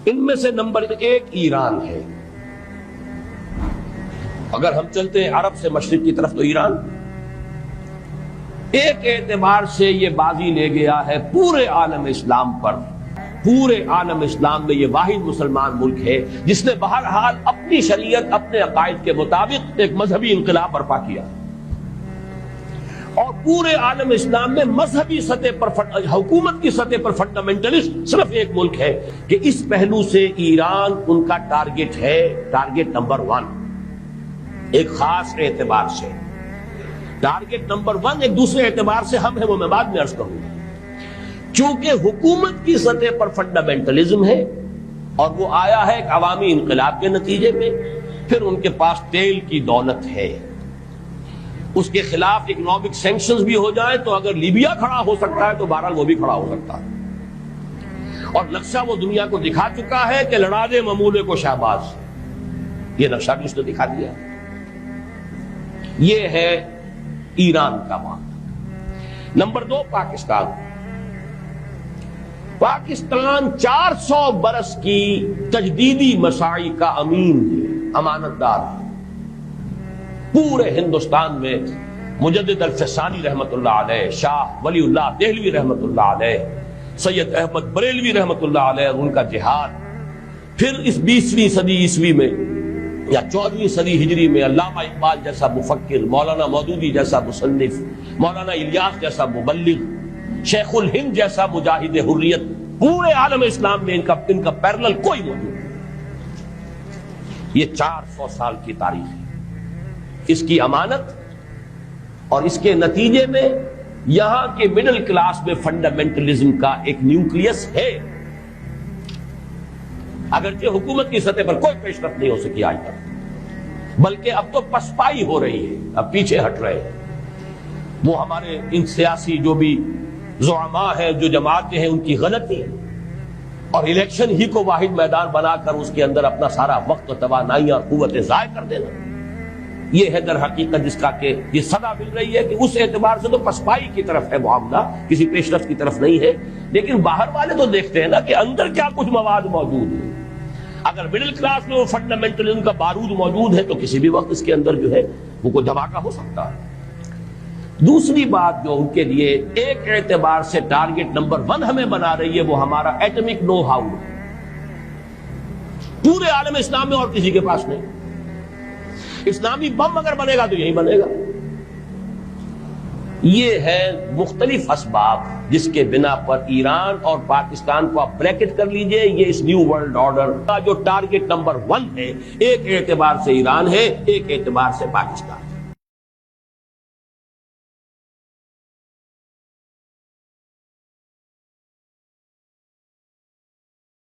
ان میں سے نمبر 1 ایران ہے. اگر ہم چلتے ہیں عرب سے مشرق کی طرف تو ایران ایک اعتبار سے یہ بازی لے گیا ہے پورے عالم اسلام پر. پورے عالم اسلام میں یہ واحد مسلمان ملک ہے جس نے بہرحال اپنی شریعت اپنے عقائد کے مطابق ایک مذہبی انقلاب برپا کیا. اور پورے عالم اسلام میں مذہبی سطح پر حکومت کی سطح پر فنڈامنٹلسٹ صرف ایک ملک ہے کہ اس پہلو سے ایران ان کا ٹارگٹ ہے، ٹارگٹ نمبر 1 ایک خاص اعتبار سے. ٹارگٹ نمبر 1 ایک دوسرے اعتبار سے ہم ہیں، وہ میں بعد میں عرض کروں گا. چونکہ حکومت کی سطح پر فنڈامنٹلزم ہے اور وہ آیا ہے ایک عوامی انقلاب کے نتیجے میں، پھر ان کے پاس تیل کی دولت ہے، اس کے خلاف اکنامک سینکشنز بھی ہو جائیں تو اگر لیبیا کھڑا ہو سکتا ہے تو بہرحال وہ بھی کھڑا ہو سکتا ہے. اور نقشہ وہ دنیا کو دکھا چکا ہے کہ لڑا دے ممولے کو شہباز، یہ نقشہ بھی اس نے دکھا دیا. یہ ہے ایران کا معاملہ. نمبر 2 پاکستان. پاکستان 400 برس کی تجدیدی مساعی کا امین ہے، امانت دار ہے. پورے ہندوستان میں مجدد الفسانی رحمت اللہ علیہ، شاہ ولی اللہ دہلوی رحمت اللہ علیہ، سید احمد بریلوی رحمت اللہ علیہ، ان کا جہاد. پھر اس 20ویں صدی عیسوی میں یا 14ویں صدی ہجری میں علامہ اقبال جیسا مفکر، مولانا مودودی جیسا مصنف، مولانا الیاس جیسا مبلغ، شیخ الہند جیسا مجاہد حریت، پورے عالم اسلام میں ان کا پیرلل کوئی موجود نہیں. یہ 400 سال کی تاریخ ہے. اس کی امانت اور اس کے نتیجے میں یہاں کے مڈل کلاس میں فنڈامنٹلزم کا ایک نیوکلیس ہے، اگرچہ حکومت کی سطح پر کوئی پیش رفت نہیں ہو سکی آج تک، بلکہ اب تو پسپائی ہو رہی ہے، اب پیچھے ہٹ رہے ہیں. وہ ہمارے ان سیاسی جو بھی زعماء ہیں، جو جماعتیں ہیں، ان کی غلطی ہے اور الیکشن ہی کو واحد میدان بنا کر اس کے اندر اپنا سارا وقت و توانائیاں اور قوتیں ضائع کر دینا. یہ ہے در حقیقت جس کا کہ یہ صدا مل رہی ہے کہ اس اعتبار سے تو پسپائی کی طرف ہے معاملہ، کسی پیش رفت کی طرف نہیں ہے. لیکن باہر والے تو دیکھتے ہیں نا کہ اندر کیا کچھ مواد موجود ہے. اگر مڈل کلاس میں وہ فنڈامنٹلزم کا بارود موجود ہے تو کسی بھی وقت اس کے اندر جو ہے وہ کوئی دھماکہ ہو سکتا ہے. دوسری بات جو ان کے لیے ایک اعتبار سے ٹارگٹ نمبر 1 ہمیں بنا رہی ہے وہ ہمارا ایٹمک نو ہاؤ ہے. پورے عالم اسلام میں اور کسی کے پاس نہیں. اسلامی بم اگر بنے گا تو یہی بنے گا. یہ ہے مختلف اسباب جس کے بنا پر ایران اور پاکستان کو آپ بریکٹ کر لیجئے. یہ اس نیو ورلڈ آرڈر کا جو ٹارگٹ نمبر 1 ہے، ایک اعتبار سے ایران ہے، ایک اعتبار سے پاکستان.